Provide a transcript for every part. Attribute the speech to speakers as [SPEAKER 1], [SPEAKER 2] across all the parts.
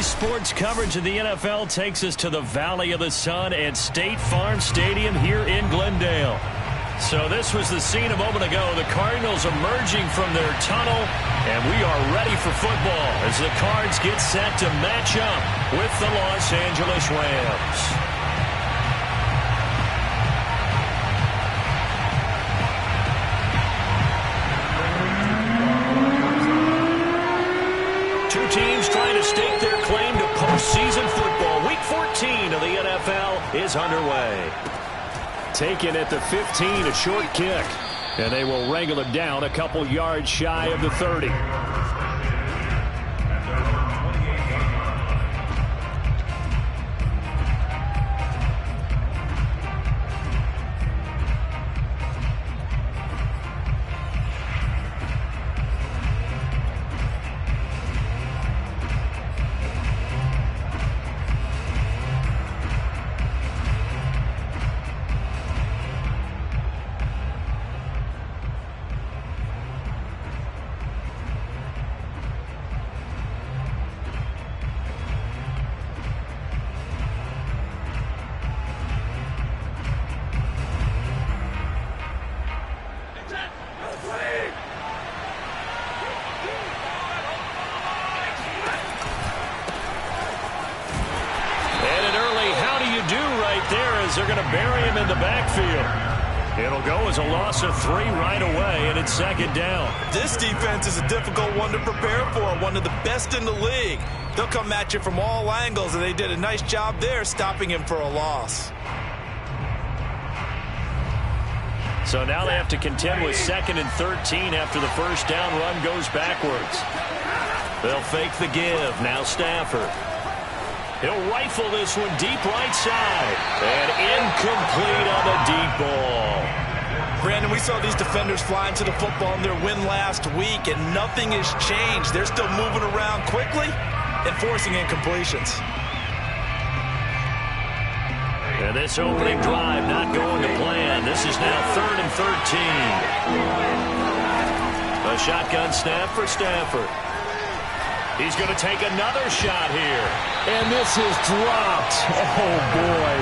[SPEAKER 1] Daily sports coverage of the NFL takes us to the Valley of the Sun at State Farm Stadium here in Glendale. So this was the scene a moment ago. The Cardinals emerging from their tunnel, and we are ready for football as the Cards get set to match up with the Los Angeles Rams. Two teams trying to stake their claim to postseason football. Week 14 of the NFL is underway. Taken at the 15, a short kick. And they will wrangle it down a couple yards shy of the 30. They're going to bury him in the backfield. It'll go as a loss of 3 right away, and it's second down.
[SPEAKER 2] This defense is a difficult one to prepare for, one of the best in the league. They'll come at you from all angles, and they did a nice job there stopping him for a loss.
[SPEAKER 1] So now they have to contend with 2nd and 13 after the first down run goes backwards. They'll fake the give. Now Stafford. He'll rifle this one deep right side. And incomplete on the deep ball.
[SPEAKER 2] Brandon, we saw these defenders fly into the football in their win last week, and nothing has changed. They're still moving around quickly and forcing incompletions.
[SPEAKER 1] And this opening drive not going to plan. This is now 3rd and 13. A shotgun snap for Stafford. He's going to take another shot here.
[SPEAKER 3] And this is dropped. Oh, boy.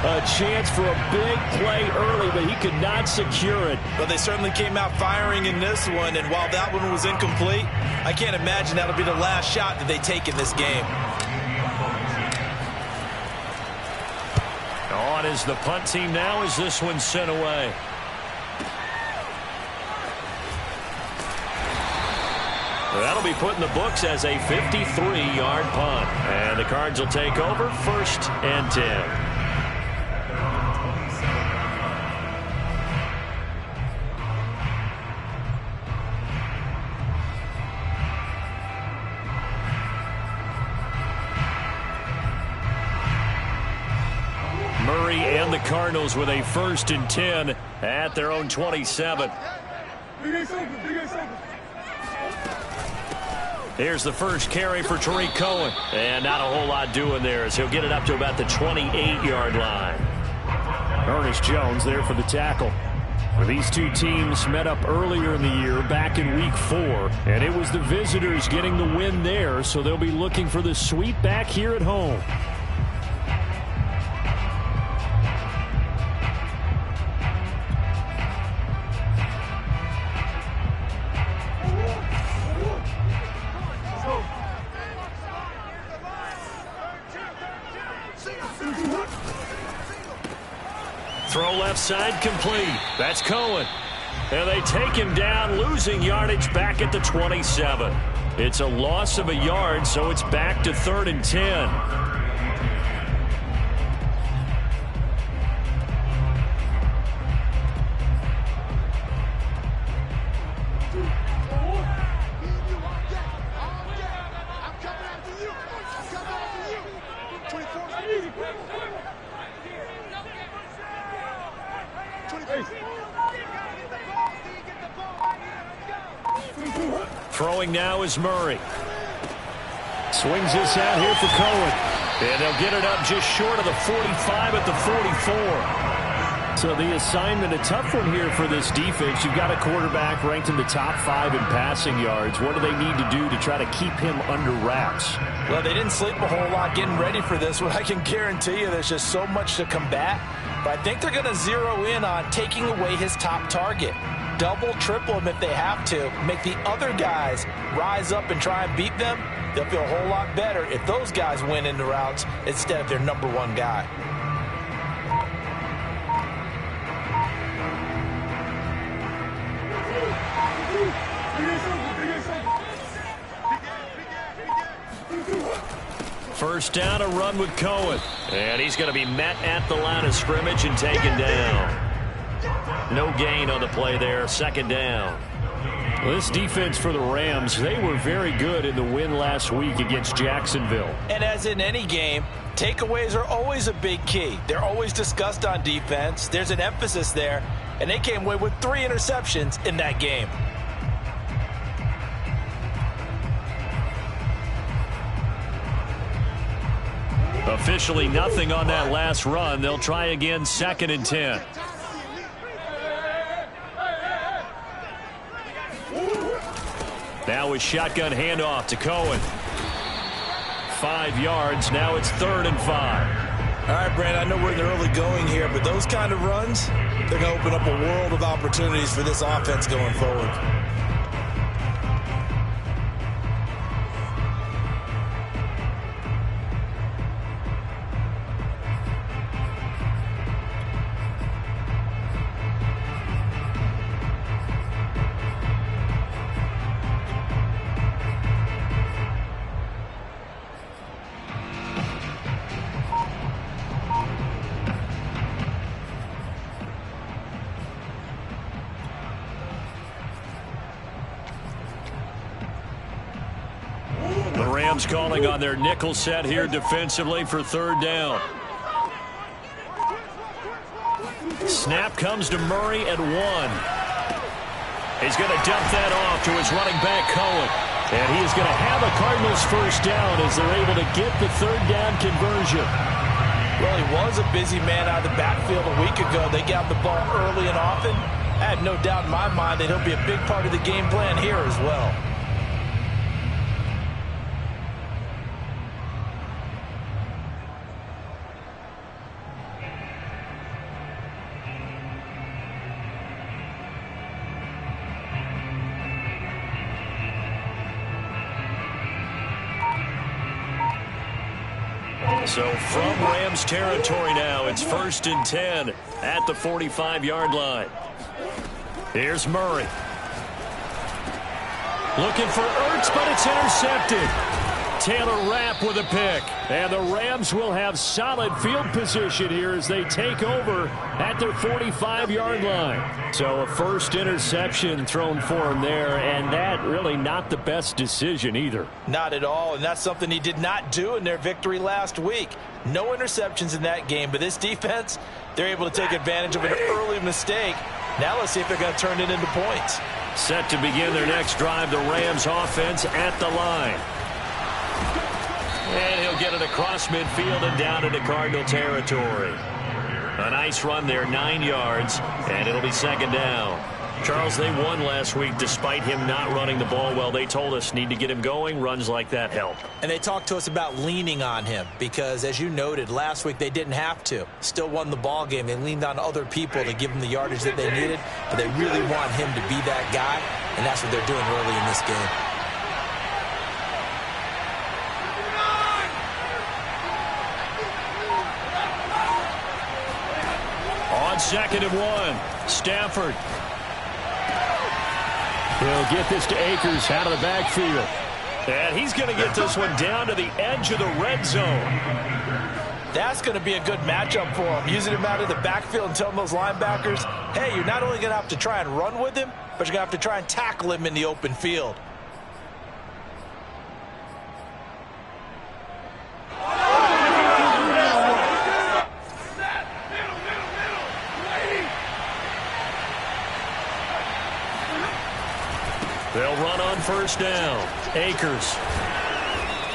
[SPEAKER 3] A chance for a big play early, but he could not secure it.
[SPEAKER 2] But they certainly came out firing in this one, and while that one was incomplete, I can't imagine that'll be the last shot that they take in this game.
[SPEAKER 1] On is the punt team now as this one's sent away. That'll be put in the books as a 53-yard punt. And the Cards will take over 1st and 10. Murray and the Cardinals with a 1st and 10 at their own 27. Here's the first carry for Tariq Cohen. And not a whole lot doing there as he'll get it up to about the 28-yard line.
[SPEAKER 3] Ernest Jones there for the tackle. These two teams met up earlier in the year back in week 4. And it was the visitors getting the win there, so they'll be looking for the sweep back here at home.
[SPEAKER 1] Throw left side complete. That's Cohen. And they take him down, losing yardage back at the 27. It's a loss of a yard, so it's back to 3rd and 10. Throwing now is Murray.
[SPEAKER 3] Swings this out here for Cohen.
[SPEAKER 1] And they'll get it up just short of the 45 at the 44.
[SPEAKER 3] So the assignment, a tough one here for this defense. You've got a quarterback ranked in the top 5 in passing yards. What do they need to do to try to keep him under wraps?
[SPEAKER 2] Well, they didn't sleep a whole lot getting ready for this one. I can guarantee you there's just so much to combat. But I think they're going to zero in on taking away his top target. Double, triple him if they have to. Make the other guys rise up and try and beat them. They'll feel a whole lot better if those guys win in the routes instead of their number one guy.
[SPEAKER 1] First down, a run with Cohen. And he's going to be met at the line of scrimmage and taken down. No gain on the play there. Second down.
[SPEAKER 3] Well, this defense for the Rams, they were very good in the win last week against Jacksonville.
[SPEAKER 2] And as in any game, takeaways are always a big key. They're always discussed on defense. There's an emphasis there. And they came away with 3 interceptions in that game.
[SPEAKER 1] Officially nothing on that last run. They'll try again, 2nd and 10. Now a shotgun handoff to Cohen. 5 yards. Now it's 3rd and 5.
[SPEAKER 2] All right, Brandon, I know we're in the early going here, but those kind of runs, they're going to open up a world of opportunities for this offense going forward.
[SPEAKER 1] Calling on their nickel set here defensively for 3rd down. Snap comes to Murray at 1. He's going to dump that off to his running back, Cohen. And he is going to have a Cardinals first down as they're able to get the 3rd down conversion.
[SPEAKER 2] Well, he was a busy man out of the backfield a week ago. They got the ball early and often. I have no doubt in my mind that he'll be a big part of the game plan here as well.
[SPEAKER 1] So from Rams territory now, it's 1st and 10 at the 45-yard line. Here's Murray. Looking for Ertz, but it's intercepted. Taylor Rapp with a pick. And the Rams will have solid field position here as they take over at their 45-yard line. So a first interception thrown for him there, and that really not the best decision either.
[SPEAKER 2] Not at all, and that's something he did not do in their victory last week. No interceptions in that game, but this defense, they're able to take advantage of an early mistake. Now let's see if they're going to turn it into points.
[SPEAKER 1] Set to begin their next drive, the Rams offense at the line. And he'll get it across midfield and down into Cardinal territory. A nice run there, 9 yards, and it'll be 2nd down. Charles, they won last week despite him not running the ball well. They told us need to get him going. Runs like that help.
[SPEAKER 2] And they talked to us about leaning on him because, as you noted, last week they didn't have to. Still won the ball game. They leaned on other people to give them the yardage that they needed, but they really want him to be that guy, and that's what they're doing early in this game.
[SPEAKER 1] On 2nd and 1, Stafford.
[SPEAKER 3] He'll get this to Akers out of the backfield.
[SPEAKER 1] And he's going to get this one down to the edge of the red zone.
[SPEAKER 2] That's going to be a good matchup for him. Using him out of the backfield and telling those linebackers, hey, you're not only going to have to try and run with him, but you're going to have to try and tackle him in the open field.
[SPEAKER 1] They'll run on first down. Akers.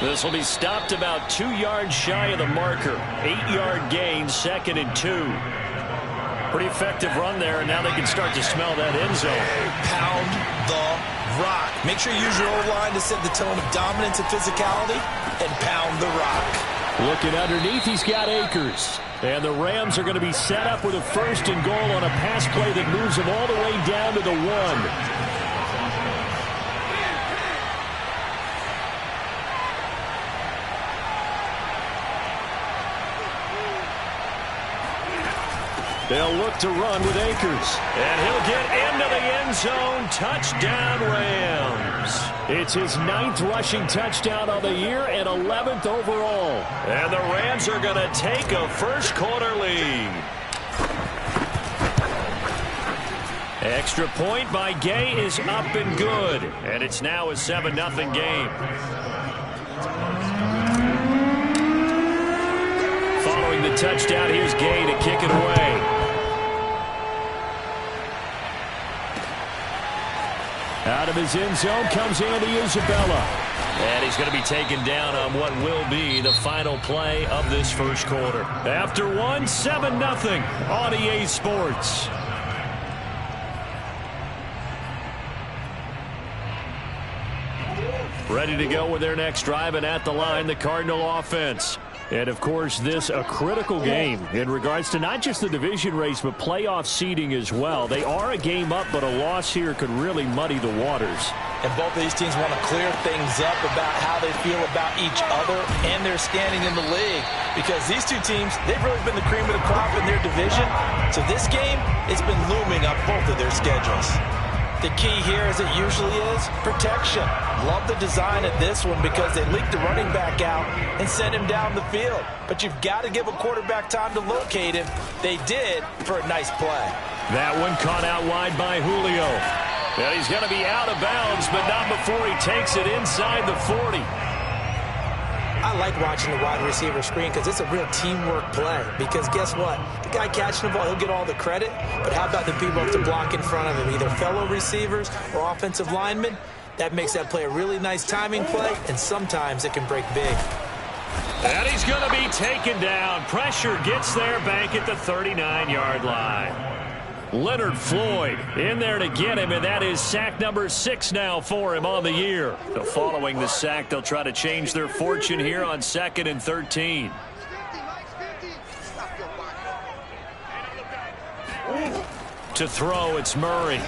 [SPEAKER 1] This will be stopped about 2 yards shy of the marker. 8-yard gain, 2nd and 2. Pretty effective run there, and now they can start to smell that end zone.
[SPEAKER 2] Pound the rock. Make sure you use your O-line to set the tone of dominance and physicality, and pound the rock.
[SPEAKER 3] Looking underneath, he's got Akers. And the Rams are going to be set up with a 1st and goal on a pass play that moves them all the way down to the 1. They'll look to run with Akers.
[SPEAKER 1] And he'll get into the end zone. Touchdown, Rams.
[SPEAKER 3] It's his 9th rushing touchdown of the year and 11th overall.
[SPEAKER 1] And the Rams are going to take a first-quarter lead. Extra point by Gay is up and good. And it's now a 7-0 game. Following the touchdown, here's Gay to kick it away.
[SPEAKER 3] Out of his end zone comes Andy Isabella.
[SPEAKER 1] And he's going to be taken down on what will be the final play of this first quarter. After 7-0 on EA Sports. Ready to go with their next drive, and at the line, the Cardinal offense. And, of course, this a critical game in regards to not just the division race, but playoff seeding as well. They are a game up, but a loss here could really muddy the waters.
[SPEAKER 2] And both of these teams want to clear things up about how they feel about each other and their standing in the league. Because these two teams, they've really been the cream of the crop in their division. So this game, it's been looming up both of their schedules. The key here, as it usually is, protection. Love the design of this one because they leaked the running back out and sent him down the field. But you've got to give a quarterback time to locate him. They did for a nice play.
[SPEAKER 1] That one caught out wide by Julio. And he's going to be out of bounds, but not before he takes it inside the 40.
[SPEAKER 4] I like watching the wide receiver screen because it's a real teamwork play. Because guess what? The guy catching the ball, he'll get all the credit. But how about the people up to block in front of him, either fellow receivers or offensive linemen? That makes that play a really nice timing play, and sometimes it can break big.
[SPEAKER 1] And he's going to be taken down. Pressure gets there back at the 39-yard line. Leonard Floyd in there to get him, and that is sack number 6 now for him on the year. So following the sack, they'll try to change their fortune here on 2nd and 13. To throw, it's Murray.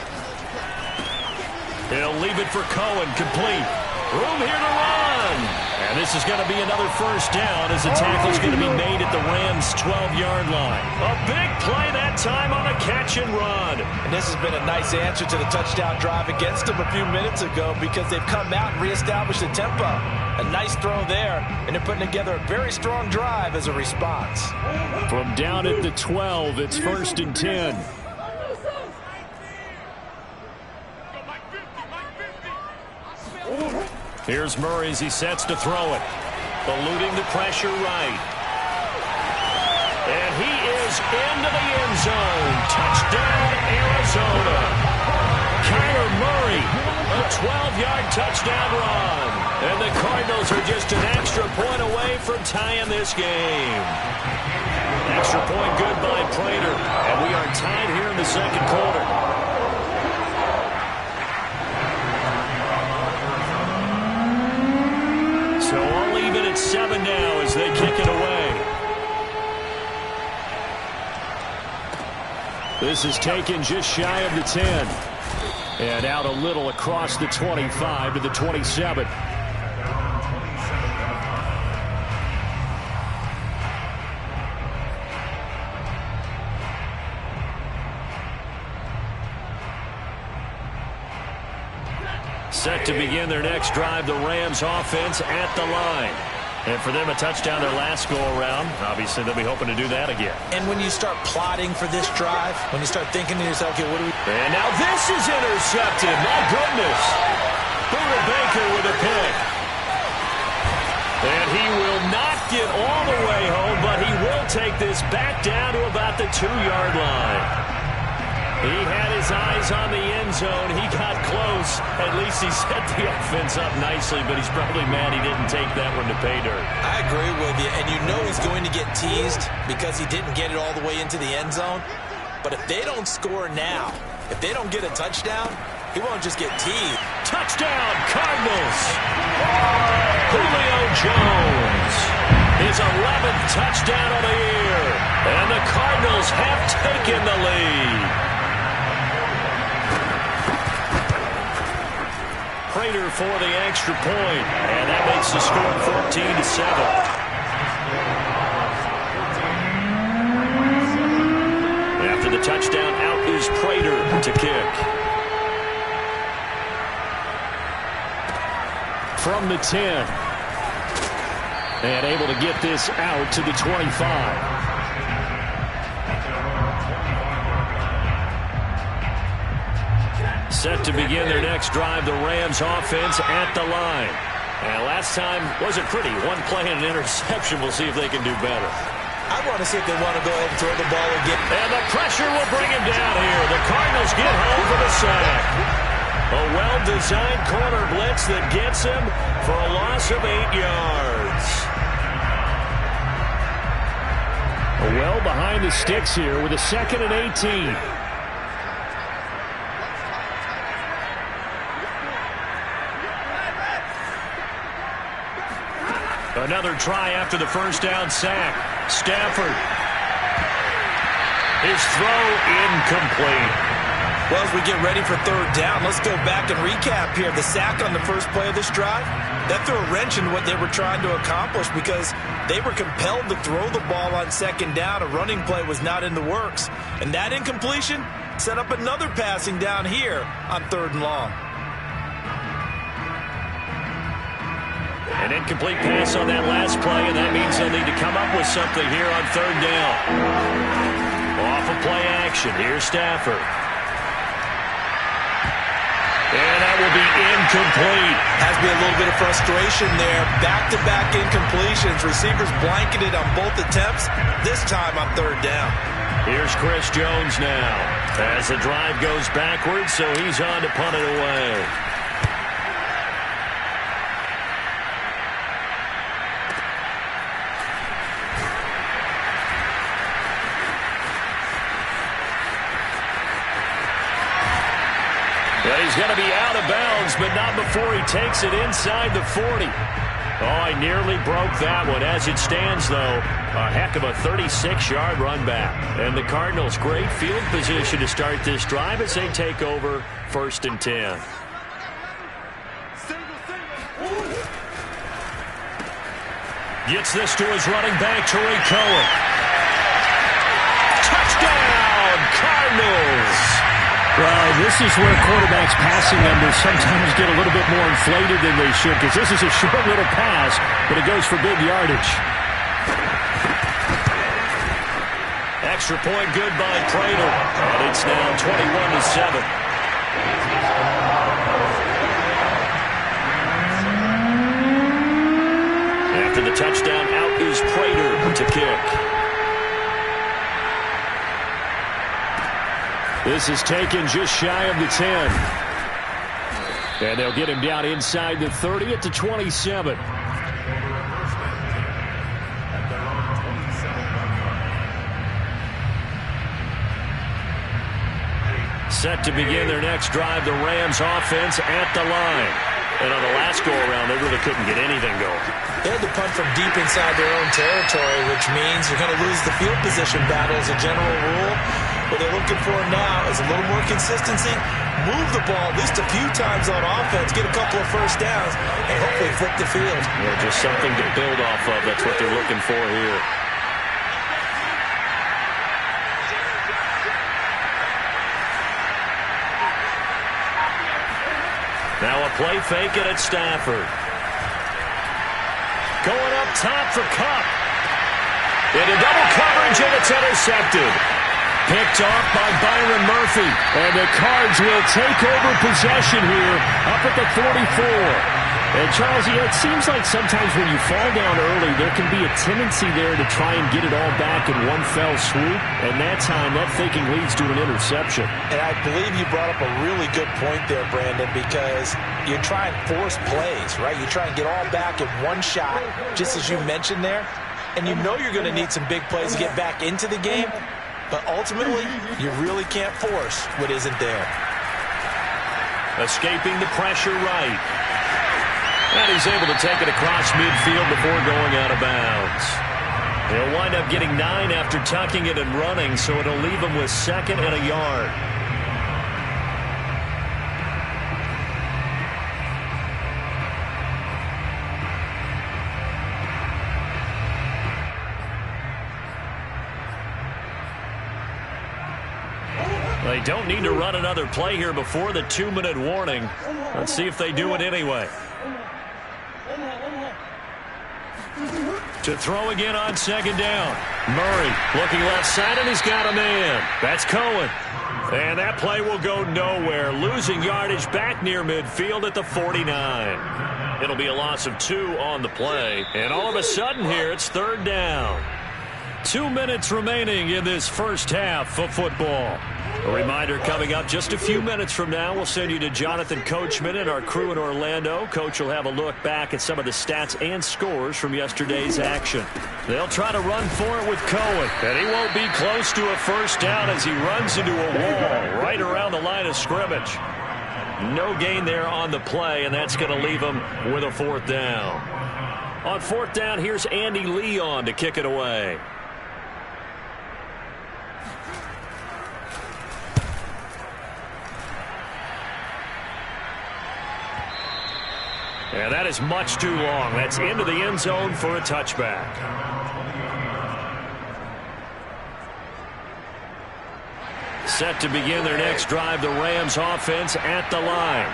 [SPEAKER 1] He'll leave it for Cohen, complete. Room here to run. And this is going to be another first down as the tackle's going to be made at the Rams' 12-yard line. A big play that time on a catch and run.
[SPEAKER 2] And this has been a nice answer to the touchdown drive against them a few minutes ago because they've come out and reestablished the tempo. A nice throw there, and they're putting together a very strong drive as a response.
[SPEAKER 3] From down at the 12, it's 1st and 10.
[SPEAKER 1] Here's Murray as he sets to throw it. Eluding the pressure right. And he is into the end zone. Touchdown, Arizona. Kyler Murray, a 12-yard touchdown run. And the Cardinals are just an extra point away from tying this game. Extra point good by Prater. And we are tied here in the second quarter. So all even at 7 now as they kick it away.
[SPEAKER 3] This is taken just shy of the 10. And out a little across the 25 to the 27.
[SPEAKER 1] Set to begin their next drive, the Rams offense at the line. And for them, a touchdown their last go-around. Obviously, they'll be hoping to do that again.
[SPEAKER 2] And when you start plotting for this drive, when you start thinking to yourself, okay, what do we...
[SPEAKER 1] And now this is intercepted. My goodness. Buda Baker with a pick. And he will not get all the way home, but he will take this back down to about the 2-yard line. He had his eyes on the end zone. He got close. At least he set the offense up nicely, but he's probably mad he didn't take that one to pay dirt.
[SPEAKER 2] I agree with you, and you know he's going to get teased because he didn't get it all the way into the end zone.
[SPEAKER 4] But if they don't score now, if they don't get a touchdown, he won't just get teed.
[SPEAKER 1] Touchdown, Cardinals! Julio Jones, his 11th touchdown of the year. And the Cardinals have taken the lead. Prater for the extra point, and that makes the score 14-7. After the touchdown, out is Prater to kick. From the 10. And able to get this out to the 25. Set to begin their next drive, the Rams offense at the line. And last time wasn't pretty. One play and an interception. We'll see if they can do better.
[SPEAKER 4] I want to see if they want to go ahead and throw the ball again.
[SPEAKER 1] And the pressure will bring him down here. The Cardinals get home for the sack. A well-designed corner blitz that gets him for a loss of 8 yards.
[SPEAKER 3] Well behind the sticks here with a 2nd and 18.
[SPEAKER 1] Another try after the first down sack. Stafford. His throw incomplete.
[SPEAKER 2] Well, as we get ready for third down, let's go back and recap here. The sack on the first play of this drive, that threw a wrench in what they were trying to accomplish because they were compelled to throw the ball on second down. A running play was not in the works. And that incompletion set up another passing down here on 3rd and long.
[SPEAKER 1] An incomplete pass on that last play, and that means they'll need to come up with something here on 3rd down. Off of play action. Here's Stafford. And that will be incomplete.
[SPEAKER 2] Has been a little bit of frustration there. Back-to-back incompletions. Receivers blanketed on both attempts, this time on 3rd down.
[SPEAKER 1] Here's Chris Jones now as the drive goes backwards, so he's on to punt it away. But he's going to be out of bounds, but not before he takes it inside the 40. Oh, I nearly broke that one. As it stands, though, a heck of a 36-yard run back. And the Cardinals, great field position to start this drive as they take over 1st and 10. Gets this to his running back, Tariq Cohen. Touchdown, Cardinals!
[SPEAKER 3] Well, this is where quarterbacks' passing numbers sometimes get a little bit more inflated than they should, because this is a short little pass, but it goes for big yardage.
[SPEAKER 1] Extra point good by Prater. And it's now 21-7. After the touchdown, out is Prater to kick. This is taken just shy of the 10. And they'll get him down inside the 30 at the 27. Set to begin their next drive, the Rams offense at the line. And on the last go-around, they really couldn't get anything going.
[SPEAKER 4] They had to punt from deep inside their own territory, which means you're going to lose the field position battle as a general rule. What they're looking for now is a little more consistency, move the ball at least a few times on offense, get a couple of first downs, and hopefully flip the field.
[SPEAKER 1] Yeah, just something to build off of. That's what they're looking for here. Now a play fake it at Stafford. Going up top for Kupp. Into double coverage, and it's intercepted. Picked off by Byron Murphy.
[SPEAKER 3] And the Cards will take over possession here up at the 44. And, Charles, it seems like sometimes when you fall down early, there can be a tendency there to try and get it all back in one fell swoop. And that time, that thinking leads to an interception.
[SPEAKER 4] And I believe you brought up a really good point there, Brandon, because you try and force plays, right? You try and get all back in one shot, just as you mentioned there. And you know you're going to need some big plays to get back into the game.
[SPEAKER 2] but ultimately, you really can't force what isn't there.
[SPEAKER 1] Escaping the pressure right. And he's able to take it across midfield before going out of bounds. He'll wind up getting 9 after tucking it and running, so it'll leave him with 2nd and a yard. They don't need to run another play here before the 2-minute warning. Let's see if they do it anyway. To throw again on 2nd down. Murray looking left side, and he's got a man. That's Cohen. And that play will go nowhere. Losing yardage back near midfield at the 49. It'll be a loss of 2 on the play. And all of a sudden here, it's 3rd down. 2 minutes remaining in this first half of football. A reminder coming up just a few minutes from now. We'll send you to Jonathan Coachman and our crew in Orlando. Coach will have a look back at some of the stats and scores from yesterday's action. They'll try to run for it with Cohen. And he won't be close to a first down as he runs into a wall right around the line of scrimmage. No gain there on the play, and that's going to leave him with a 4th down. On 4th down, here's Andy Leon to kick it away. And that is much too long. That's into the end zone for a touchback. Set to begin their next drive, the Rams offense at the line.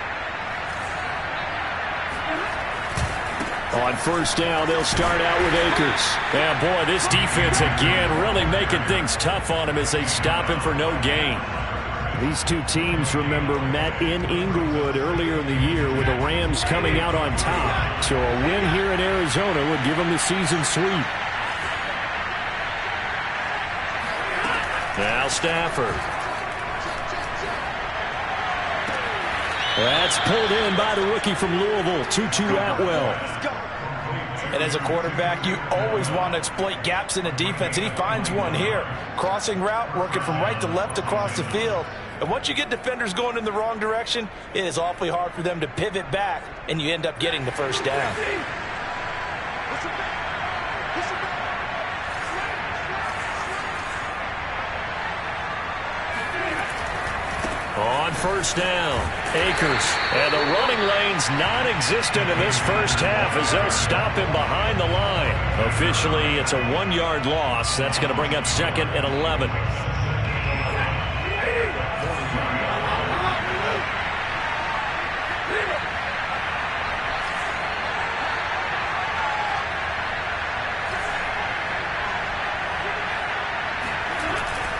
[SPEAKER 1] On 1st down, they'll start out with Akers. Yeah, boy, this defense again really making things tough on him as they stop him for no gain. These two teams, remember, met in Inglewood earlier in the year with the Rams coming out on top. So a win here in Arizona would give them the season sweep. Now Stafford. That's pulled in by the rookie from Louisville, Tutu Atwell.
[SPEAKER 2] And as a quarterback, you always want to exploit gaps in the defense, and he finds one here. Crossing route, working from right to left across the field. And once you get defenders going in the wrong direction, it is awfully hard for them to pivot back, and you end up getting the first down.
[SPEAKER 1] On 1st down, Akers. And the running lane's non-existent in this first half as they'll stop him behind the line. Officially, it's a 1-yard loss. That's going to bring up 2nd and 11.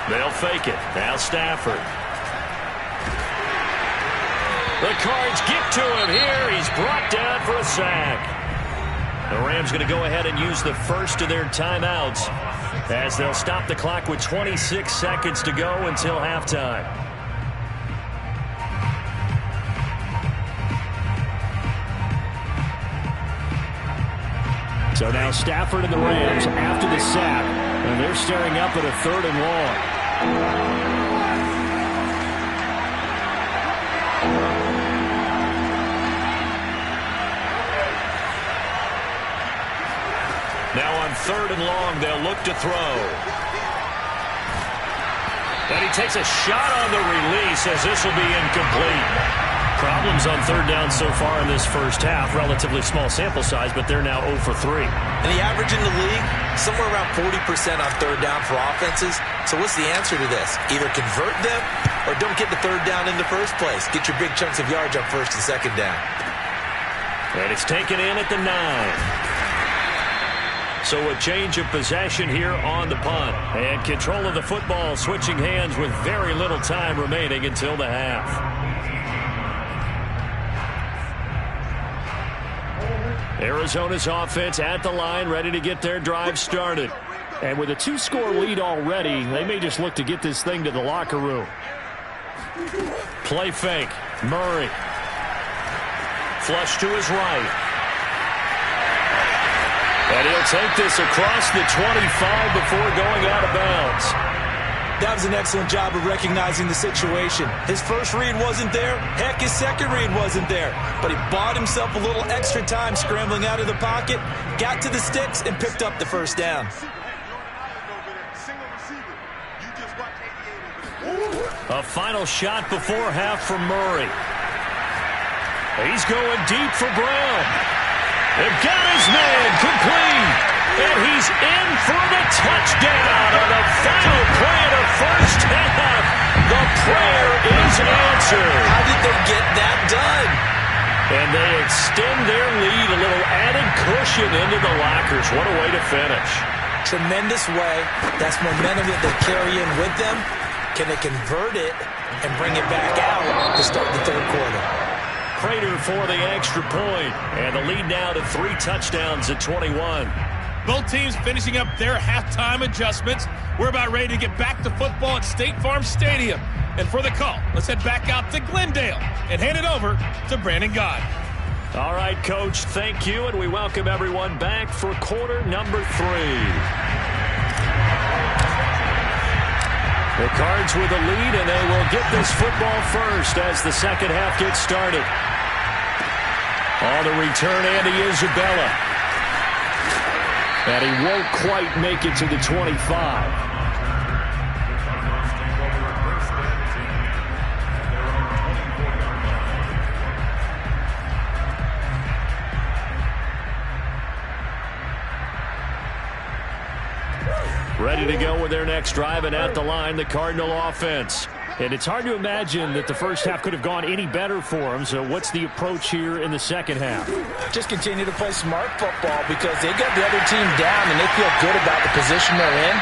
[SPEAKER 1] They'll fake it. Now Stafford. The Cards get to him here. He's brought down for a sack. The Rams going to go ahead and use the first of their timeouts as they'll stop the clock with 26 seconds to go until halftime. So now Stafford and the Rams after the sack, and they're staring up at a 3rd and long. Now on 3rd and long, they'll look to throw. And he takes a shot on the release as this will be incomplete. Problems on 3rd down so far in this first half. Relatively small sample size, but they're now 0 for 3.
[SPEAKER 4] And the average in the league, somewhere around 40% on 3rd down for offenses. So what's the answer to this? Either convert them or don't get the 3rd down in the first place. Get your big chunks of yards on 1st and 2nd down.
[SPEAKER 1] And it's taken in at the 9. So a change of possession here on the punt. And control of the football switching hands with very little time remaining until the half. Arizona's offense at the line, ready to get their drive started. And with a 2-score lead already, they may just look to get this thing to the locker room. Play fake. Murray. Flush to his right. And he'll take this across the 25 before going out of bounds.
[SPEAKER 4] That was an excellent job of recognizing the situation. His first read wasn't there. Heck, his second read wasn't there. But he bought himself a little extra time scrambling out of the pocket, got to the sticks, and picked up the first down.
[SPEAKER 1] A final shot before half from Murray. He's going deep for Brown. They've got his man complete. And he's in for the touchdown on the final play of the first half. The prayer is answered.
[SPEAKER 4] How did they get that done?
[SPEAKER 1] And they extend their lead, a little added cushion into the lockers. What a way to finish.
[SPEAKER 4] Tremendous way. That's momentum that they carry in with them. Can they convert it and bring it back out to start the third quarter?
[SPEAKER 1] Prater for the extra point. And the lead now to 3 touchdowns at 21.
[SPEAKER 5] Both teams finishing up their halftime adjustments. We're about ready to get back to football at State Farm Stadium. And for the call, let's head back out to Glendale and hand it over to Brandon Gott.
[SPEAKER 1] All right, Coach, thank you, and we welcome everyone back for quarter number 3. The Cards with a lead, and they will get this football first as the second half gets started. On the return, Andy Isabella. And he won't quite make it to the 25. Ready to go with their next drive, and at the line, the Cardinal offense. And it's hard to imagine that the first half could have gone any better for them. So what's the approach here in the second half?
[SPEAKER 2] Just continue to play smart football because they got the other team down and they feel good about the position they're in.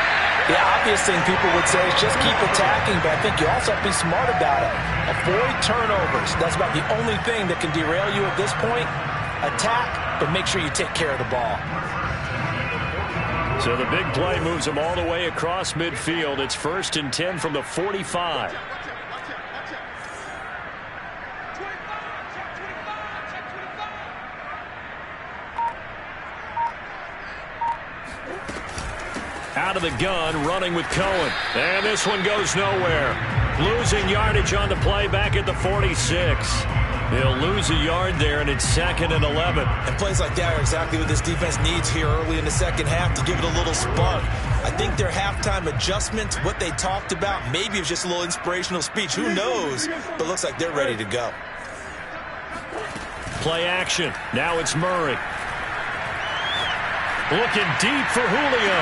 [SPEAKER 2] The obvious thing people would say is just keep attacking, but I think you also have to be smart about it. Avoid turnovers. That's about the only thing that can derail you at this point. Attack, but make sure you take care of the ball.
[SPEAKER 1] So the big play moves them all the way across midfield. It's 1st and 10 from the 45. Out of the gun, running with Cohen. And this one goes nowhere. Losing yardage on the play back at the 46. They'll lose a yard there, and it's 2nd and 11.
[SPEAKER 4] And plays like that are exactly what this defense needs here early in the second half to give it a little spark. I think their halftime adjustments, what they talked about, maybe it was just a little inspirational speech. Who knows? But looks like they're ready to go.
[SPEAKER 1] Play action. Now it's Murray. Looking deep for Julio.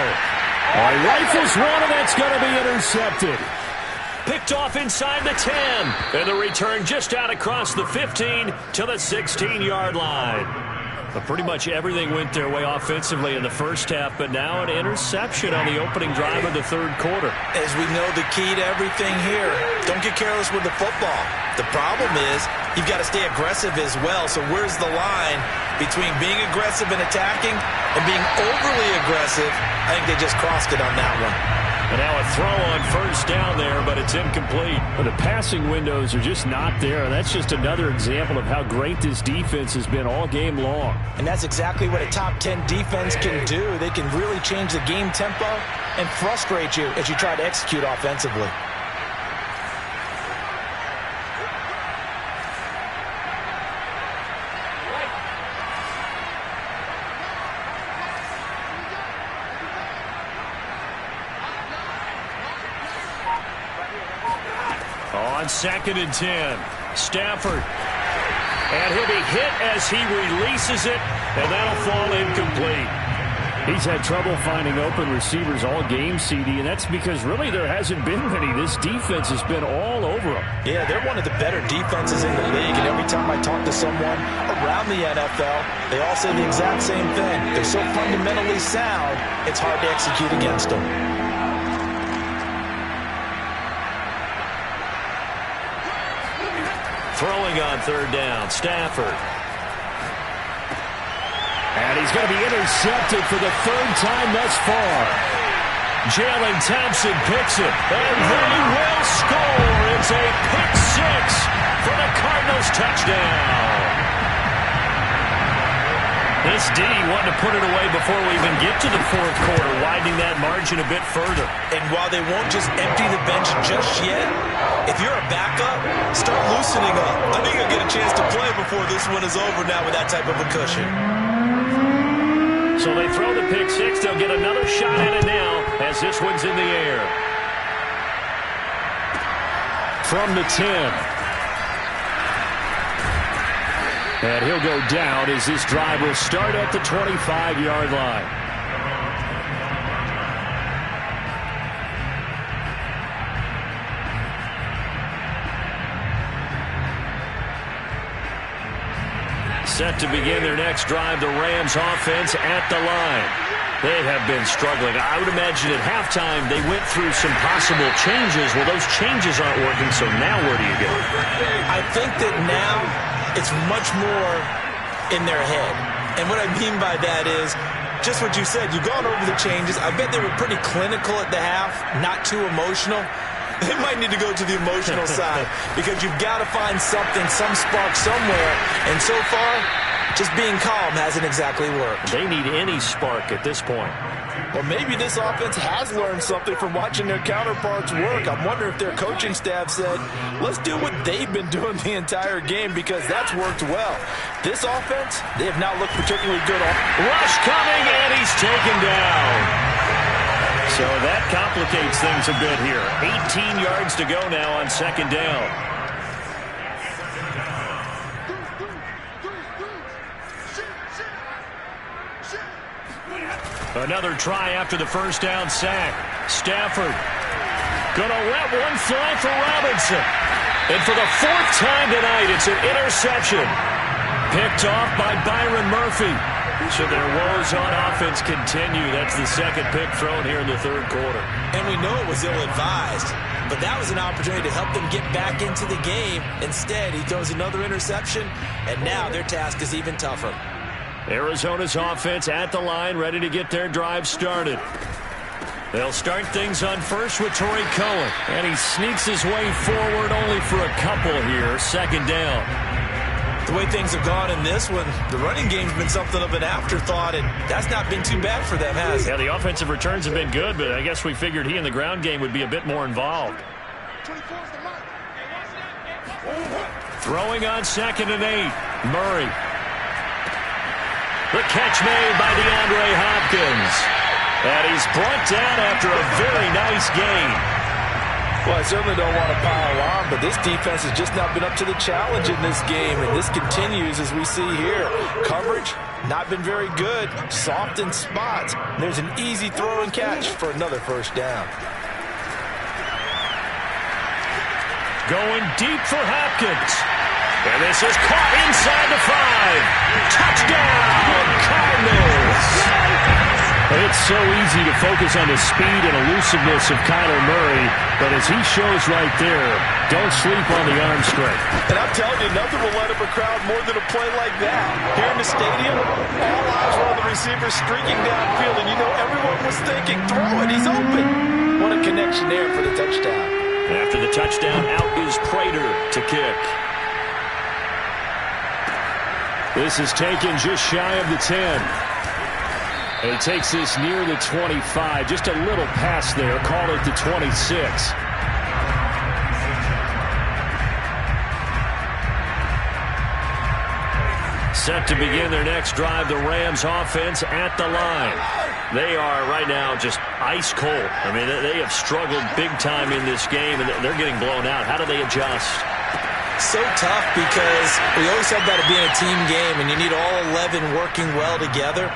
[SPEAKER 1] Rifles one, and that's going to be intercepted. Picked off inside the 10. And the return just out across the 15 to the 16-yard line. But pretty much everything went their way offensively in the first half, but now an interception on the opening drive of the third quarter.
[SPEAKER 4] As we know, the key to everything here, don't get careless with the football. The problem is you've got to stay aggressive as well. So where's the line between being aggressive and attacking and being overly aggressive? I think they just crossed it on that one.
[SPEAKER 1] And now a throw on first down there, but it's incomplete.
[SPEAKER 3] But the passing windows are just not there. That's just another example of how great this defense has been all game long.
[SPEAKER 4] And that's exactly what a top 10 defense can do. They can really change the game tempo and frustrate you as you try to execute offensively.
[SPEAKER 1] On 2nd and 10, Stafford. And he'll be hit as he releases it, and that'll fall incomplete.
[SPEAKER 3] He's had trouble finding open receivers all game, CD, and that's because really there hasn't been many. This defense has been all over them.
[SPEAKER 4] Yeah, they're one of the better defenses in the league, and every time I talk to someone around the NFL, they all say the exact same thing. They're so fundamentally sound, it's hard to execute against them.
[SPEAKER 1] Throwing on third down, Stafford.
[SPEAKER 3] And he's going to be intercepted for the third time thus far.
[SPEAKER 1] Jalen Thompson picks it, and they will score. It's a pick six for the Cardinals touchdown. This D wanted to put it away before we even get to the fourth quarter, widening that margin a bit further.
[SPEAKER 2] And while they won't just empty the bench just yet, if you're a backup, start loosening up. I think you'll get a chance to play before this one is over now with that type of a cushion.
[SPEAKER 1] So they throw the pick six. They'll get another shot at it now as this one's in the air. From the 10. And he'll go down as this drive will start at the 25-yard line. Set to begin their next drive, the Rams offense at the line. They have been struggling. I would imagine at halftime they went through some possible changes. Well, those changes aren't working, so now where do you go?
[SPEAKER 2] I think that now it's much more in their head. And what I mean by that is just what you said. You've gone over the changes. I bet they were pretty clinical at the half, not too emotional. They might need to go to the emotional side because you've got to find something, some spark somewhere. And so far, just being calm hasn't exactly worked.
[SPEAKER 1] They need any spark at this point.
[SPEAKER 2] Well, maybe this offense has learned something from watching their counterparts work. I'm wondering if their coaching staff said, let's do what they've been doing the entire game because that's worked well. This offense, they have not looked particularly good.
[SPEAKER 1] Rush coming, and he's taken down. So that complicates things a bit here. 18 yards to go now on second down. Another try after the first down sack. Stafford gonna let one fly for Robinson. And for the fourth time tonight, it's an interception. Picked off by Byron Murphy. So their woes on offense continue. That's the second pick thrown here in the third quarter.
[SPEAKER 2] And we know it was ill-advised, but that was an opportunity to help them get back into the game. Instead, he throws another interception, and now their task is even tougher.
[SPEAKER 1] Arizona's offense at the line, ready to get their drive started. They'll start things on first with Torrey Cohen, and he sneaks his way forward only for a couple here. Second down.
[SPEAKER 2] The way things have gone in this one, the running game's been something of an afterthought, and that's not been too bad for them, has it?
[SPEAKER 1] Yeah, the offensive returns have been good, but I guess we figured he in the ground game would be a bit more involved. Throwing on 2nd and 8. Murray. The catch made by DeAndre Hopkins. And he's brought down after a very nice gain.
[SPEAKER 2] Well, I certainly don't want to pile on, but this defense has just not been up to the challenge in this game, and this continues as we see here. Coverage, not been very good. Soft in spots. There's an easy throw and catch for another first down.
[SPEAKER 1] Going deep for Hopkins. And this is caught inside the 5. Touchdown, Cardinals. It's so easy to focus on the speed and elusiveness of Kyler Murray, but as he shows right there, don't sleep on the arm strength.
[SPEAKER 2] And I'm telling you, nothing will light up a crowd more than a play like that. Here in the stadium, all eyes were on the receiver streaking downfield, and you know everyone was thinking, throw it, he's open. What a connection there for the touchdown.
[SPEAKER 1] After the touchdown, out is Prater to kick. This is taken just shy of the 10. And he takes this near the 25. Just a little pass there. Call it the 26. Set to begin their next drive, the Rams offense at the line. They are right now just ice cold. I mean, they have struggled big time in this game, and they're getting blown out. How do they adjust?
[SPEAKER 2] So tough because we always said about it being a team game, and you need all 11 working well together.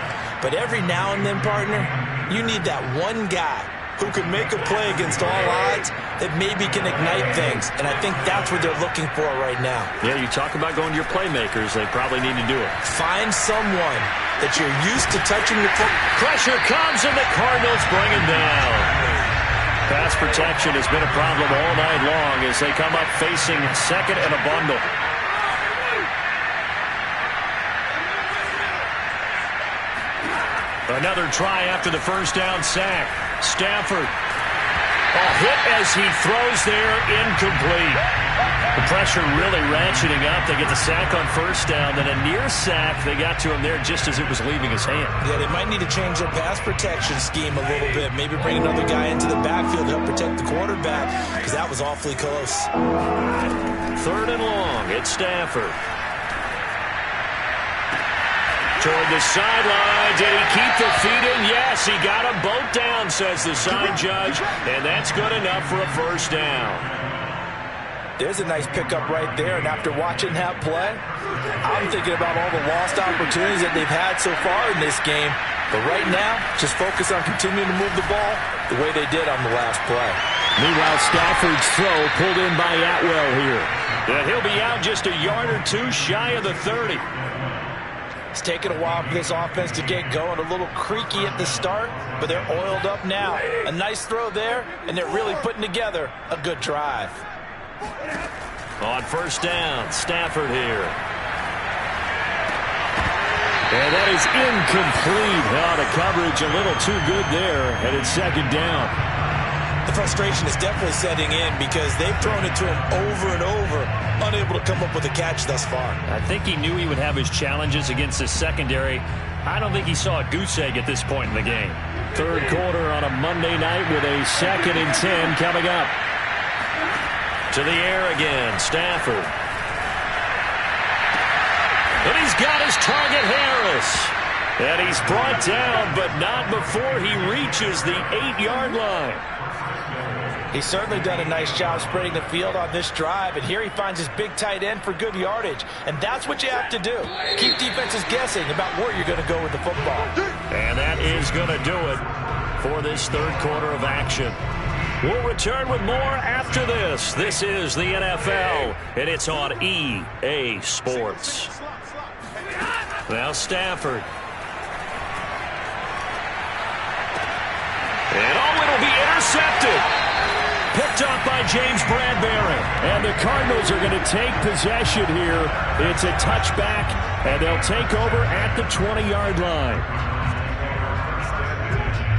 [SPEAKER 2] But every now and then, partner, you need that one guy who can make a play against all odds that maybe can ignite things. And I think that's what they're looking for right now.
[SPEAKER 1] Yeah, you talk about going to your playmakers. They probably need to do it.
[SPEAKER 2] Find someone that you're used to touching the football.
[SPEAKER 1] Pressure comes, and the Cardinals bring him down. Pass protection has been a problem all night long as they come up facing second and a bundle. Another try after the first down sack. Stafford. A hit as he throws there, incomplete. The pressure really ratcheting up. They get the sack on first down, then a near sack. They got to him there just as it was leaving his hand.
[SPEAKER 2] Yeah, they might need to change their pass protection scheme a little bit. Maybe bring another guy into the backfield to help protect the quarterback, because that was awfully close.
[SPEAKER 1] 3rd and long. It's Stafford. Toward the sideline. Did he keep the feet in? Yes, he got them both down, says the side judge, and that's good enough for a first down.
[SPEAKER 2] There's a nice pickup right there, and after watching that play, I'm thinking about all the lost opportunities that they've had so far in this game. But right now, just focus on continuing to move the ball the way they did on the last play.
[SPEAKER 3] Meanwhile, Stafford's throw pulled in by Atwell here.
[SPEAKER 1] Yeah, he'll be out just a yard or two shy of the 30.
[SPEAKER 2] It's taken a while for this offense to get going. A little creaky at the start, but they're oiled up now. A nice throw there, and they're really putting together a good drive.
[SPEAKER 1] On first down, Stafford here. And that is incomplete. The coverage a little too good there, and it's 2nd down.
[SPEAKER 2] The frustration is definitely setting in because they've thrown it to him over and over, unable to come up with a catch thus far.
[SPEAKER 1] I think he knew he would have his challenges against the secondary. I don't think he saw a goose egg at this point in the game.
[SPEAKER 3] 3rd quarter on a Monday night with a 2nd and 10 coming up.
[SPEAKER 1] To the air again, Stafford. And he's got his target, Harris. And he's brought down, but not before he reaches the 8-yard line.
[SPEAKER 2] He's certainly done a nice job spreading the field on this drive, and here he finds his big tight end for good yardage. And that's what you have to do. Keep defenses guessing about where you're going to go with the football.
[SPEAKER 1] And that is going to do it for this 3rd quarter of action. We'll return with more after this. This is the NFL, and it's on EA Sports. Now Stafford. And it'll be intercepted. Picked up by James Bradbury.
[SPEAKER 3] And the Cardinals are going to take possession here. It's a touchback, and they'll take over at the 20-yard line.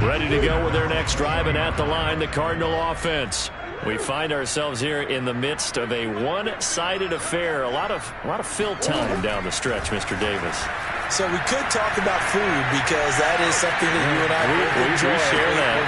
[SPEAKER 1] Ready to go with their next drive, and at the line, the Cardinal offense. We find ourselves here in the midst of a one-sided affair. A lot of fill time down the stretch, Mr. Davis.
[SPEAKER 2] So we could talk about food because that is something that you and I enjoy.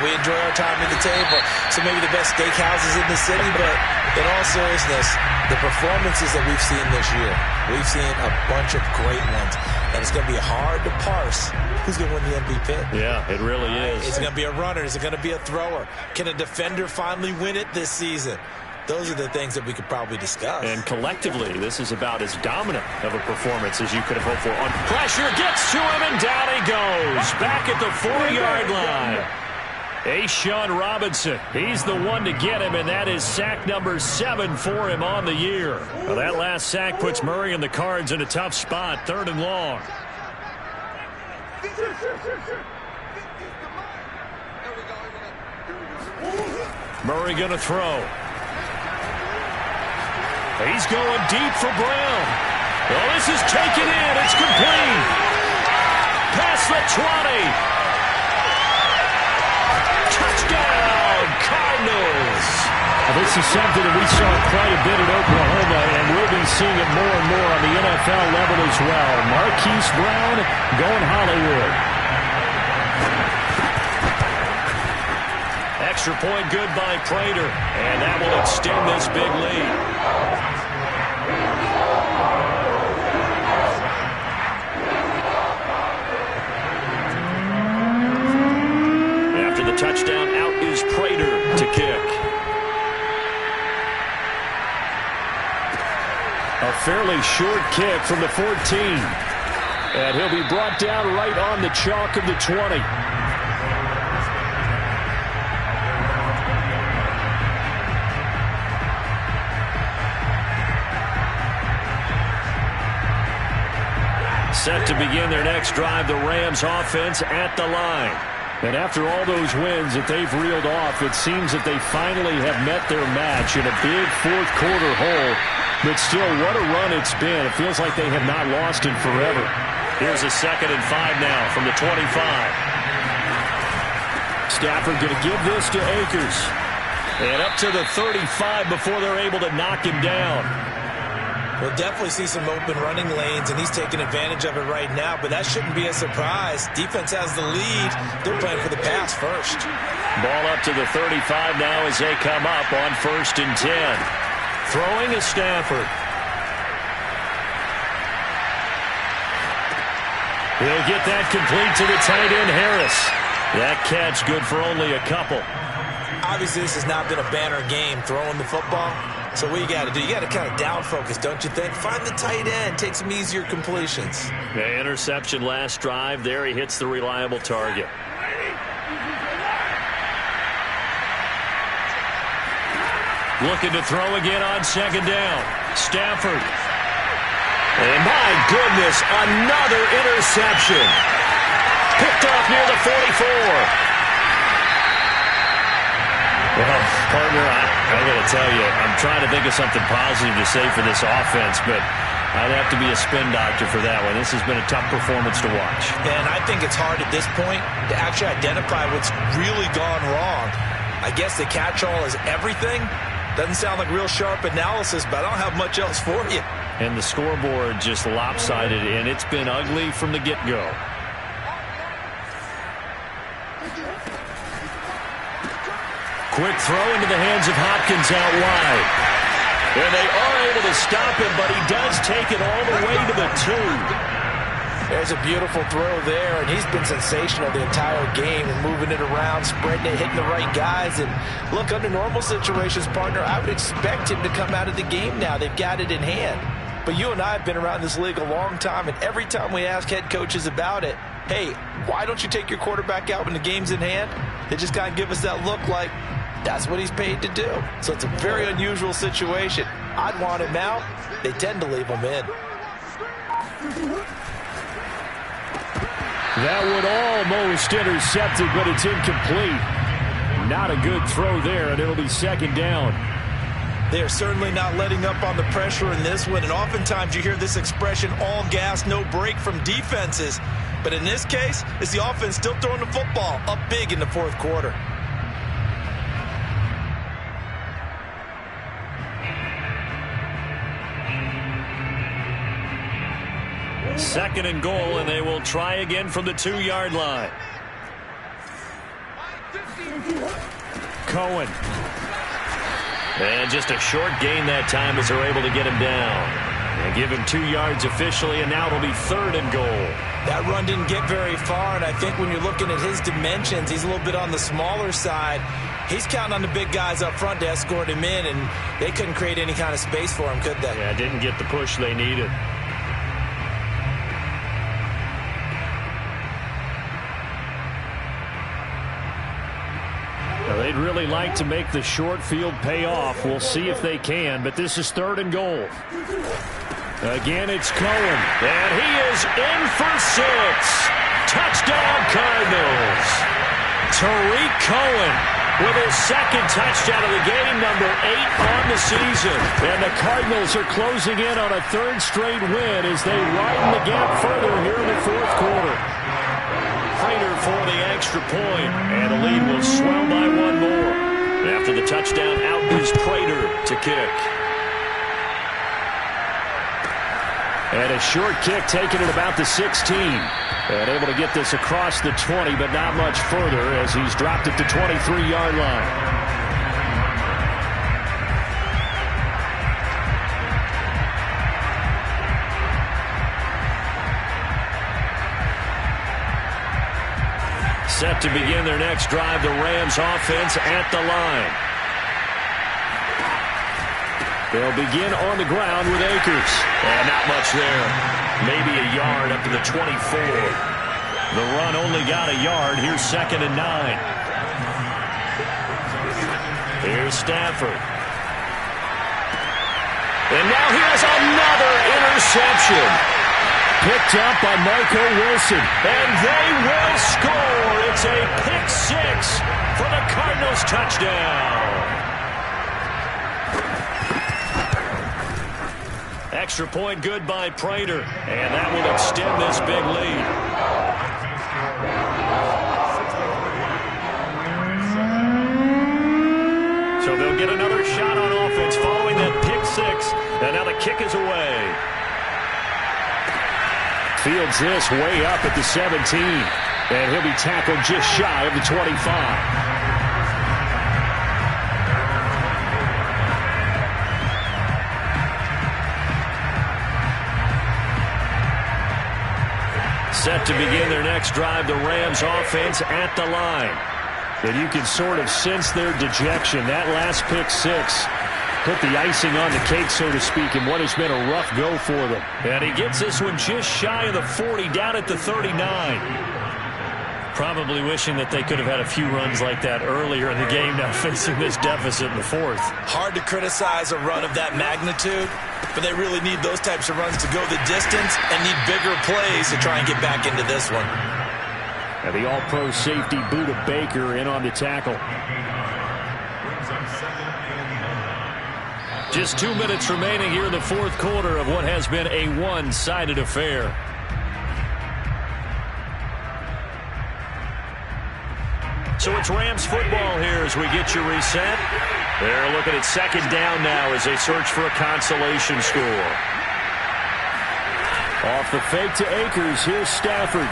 [SPEAKER 2] We enjoy our time at the table. So maybe the best steakhouses in the city, but in all seriousness, the performances that we've seen this year, we've seen a bunch of great ones. And it's going to be hard to parse who's going to win the MVP.
[SPEAKER 1] Yeah, it really is.
[SPEAKER 2] Is it going to be a runner? Is it going to be a thrower? Can a defender finally win it this season? Those are the things that we could probably discuss.
[SPEAKER 1] And collectively, this is about as dominant of a performance as you could have hoped for. On pressure, gets to him, and down he goes. Back at the 4-yard line. A'Shawn Robinson, he's the one to get him, and that is sack number 7 for him on the year. Well, that last sack puts Murray and the Cards in a tough spot, 3rd and long. Murray going to throw. He's going deep for Brown. Well, this is taken in. It's complete. Past the 20. Touchdown, Cardinals.
[SPEAKER 3] This is something that we saw quite a bit at Oklahoma, and we'll be seeing it more and more on the NFL level as well. Marquise Brown going Hollywood.
[SPEAKER 1] Extra point good by Prater, and that will extend this big lead. After the touchdown, out is Prater to kick.
[SPEAKER 3] A fairly short kick from the 14. And he'll be brought down right on the chalk of the 20.
[SPEAKER 1] Set to begin their next drive, the Rams offense at the line.
[SPEAKER 3] And after all those wins that they've reeled off, it seems that they finally have met their match in a big 4th quarter hole. But still, what a run it's been. It feels like they have not lost in forever.
[SPEAKER 1] Here's a 2nd and 5 now from the 25.
[SPEAKER 3] Stafford going to give this to Akers.
[SPEAKER 1] And up to the 35 before they're able to knock him down.
[SPEAKER 4] We'll definitely see some open running lanes, and he's taking advantage of it right now, but that shouldn't be a surprise. Defense has the lead. They're playing for the pass first.
[SPEAKER 1] Ball up to the 35 now as they come up on 1st and 10. Throwing is Stafford. He'll get that complete to the tight end, Harris. That catch good for only a couple.
[SPEAKER 4] Obviously, this has not been a banner game throwing the football. So what you got to do, you got to kind of down focus, don't you think? Find the tight end, take some easier completions.
[SPEAKER 1] The interception last drive. There he hits the reliable target. Looking to throw again on 2nd down. Stafford. And my goodness, another interception. Picked off near the 44. Well, partner, I got to tell you, I'm trying to think of something positive to say for this offense, but I'd have to be a spin doctor for that one. This has been a tough performance to watch.
[SPEAKER 4] And I think it's hard at this point to actually identify what's really gone wrong. I guess the catch-all is everything. Doesn't sound like real sharp analysis, but I don't have much else for you.
[SPEAKER 1] And the scoreboard just lopsided, and it's been ugly from the get-go. Quick throw into the hands of Hopkins out wide. And they are able to stop him, but he does take it all the way to the 2.
[SPEAKER 4] There's a beautiful throw there, and he's been sensational the entire game and moving it around, spreading it, hitting the right guys. And look, under normal situations, partner, I would expect him to come out of the game now. They've got it in hand. But you and I have been around this league a long time, and every time we ask head coaches about it, hey, why don't you take your quarterback out when the game's in hand? They just kind of give us that look like, that's what he's paid to do. So it's a very unusual situation. I'd want him out. They tend to leave him in.
[SPEAKER 3] That would almost intercepted, but it's incomplete. Not a good throw there, and it'll be 2nd down.
[SPEAKER 4] They're certainly not letting up on the pressure in this one, and oftentimes you hear this expression, all gas, no break from defenses. But in this case, it's the offense still throwing the football up big in the 4th quarter.
[SPEAKER 1] 2nd and goal, and they will try again from the 2-yard line.
[SPEAKER 3] Cohen.
[SPEAKER 1] And just a short gain that time as they're able to get him down. And give him 2 yards officially, and now it'll be 3rd and goal.
[SPEAKER 4] That run didn't get very far, and I think when you're looking at his dimensions, he's a little bit on the smaller side. He's counting on the big guys up front to escort him in, and they couldn't create any kind of space for him, could they?
[SPEAKER 1] Yeah, didn't get the push they needed.
[SPEAKER 3] They'd really like to make the short field pay off. We'll see if they can, but this is 3rd and goal. Again, it's Cohen.
[SPEAKER 1] And he is in for 6. Touchdown, Cardinals. Tariq Cohen with his 2nd touchdown of the game, number 8 on the season.
[SPEAKER 3] And the Cardinals are closing in on a 3rd straight win as they widen the gap further here in the 4th quarter.
[SPEAKER 1] Prater for the extra point, and the lead will swell by 1 more. After the touchdown, out is Prater to kick.
[SPEAKER 3] And a short kick taken at about the 16. And able to get this across the 20, but not much further as he's dropped at the 23-yard line.
[SPEAKER 1] Set to begin their next drive, the Rams offense at the line.
[SPEAKER 3] They'll begin on the ground with Akers.
[SPEAKER 1] And not much there. Maybe a yard up to the 24. The run only got a yard. Here's 2nd and 9. Here's Stafford. And now he has another interception.
[SPEAKER 3] Picked up by Marco Wilson.
[SPEAKER 1] And they will score. It's a pick 6 for the Cardinals touchdown. Extra point good by Prater. And that will extend this big lead. So They'll get another shot on offense following that pick six. And now the kick is away.
[SPEAKER 3] Fields this way up at the 17. And he'll be tackled just shy of the 25.
[SPEAKER 1] Set to begin their next drive, the Rams offense at the line.
[SPEAKER 3] And you can sort of sense their dejection. That last pick six put the icing on the cake, so to speak, in what has been a rough go for them.
[SPEAKER 1] And he gets this one just shy of the 40, down at the 39. Probably wishing that they could have had a few runs like that earlier in the game, now facing this deficit in the fourth.
[SPEAKER 2] Hard to criticize a run of that magnitude, but they really need those types of runs to go the distance and need bigger plays to try and get back into this one.
[SPEAKER 3] And the all-pro safety Buda Baker in on the tackle.
[SPEAKER 1] Just 2 minutes remaining here in the fourth quarter of what has been a one-sided affair. So it's Rams football here as we get you reset. They're looking at second down now as they search for a consolation score.
[SPEAKER 3] Off the fake to Akers, here's Stafford.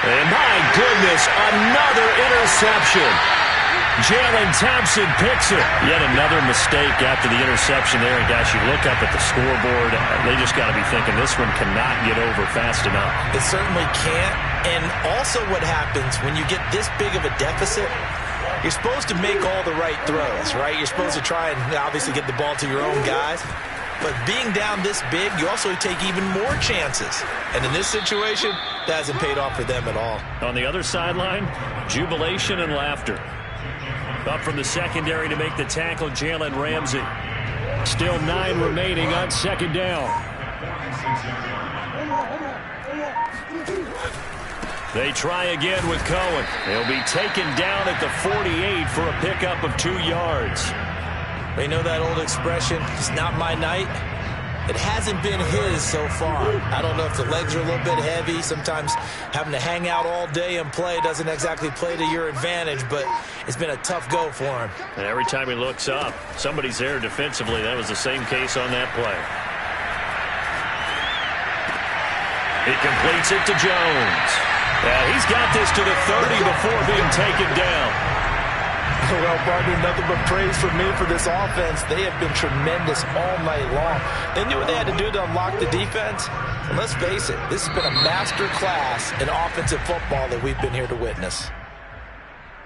[SPEAKER 1] And my goodness, another interception. Jalen Thompson picks it. Yet another mistake after the interception there. And guys, you look up at the scoreboard, they just got to be thinking this one cannot get over fast enough.
[SPEAKER 2] It certainly can't. And also what happens when you get this big of a deficit, you're supposed to make all the right throws, right? You're supposed to try and obviously get the ball to your own guys. But being down this big, you also take even more chances. And in this situation, that hasn't paid off for them at all.
[SPEAKER 1] On the other sideline, jubilation and laughter. Up from the secondary to make the tackle, Jalen Ramsey.
[SPEAKER 3] Still 9 remaining on second down.
[SPEAKER 1] They try again with Cohen. He'll be taken down at the 48 for a pickup of 2 yards.
[SPEAKER 2] They know that old expression, it's not my night. It hasn't been his so far. I don't know if the legs are a little bit heavy. Sometimes having to hang out all day and play doesn't exactly play to your advantage, but it's been a tough go for him.
[SPEAKER 1] And every time he looks up, somebody's there defensively. That was the same case on that play. He completes it to Jones. He's got this to the 30 before being taken down.
[SPEAKER 2] Well, partner, nothing but praise from me for this offense. They have been tremendous all night long. They knew what they had to do to unlock the defense. And let's face it, this has been a master class in offensive football that we've been here to witness.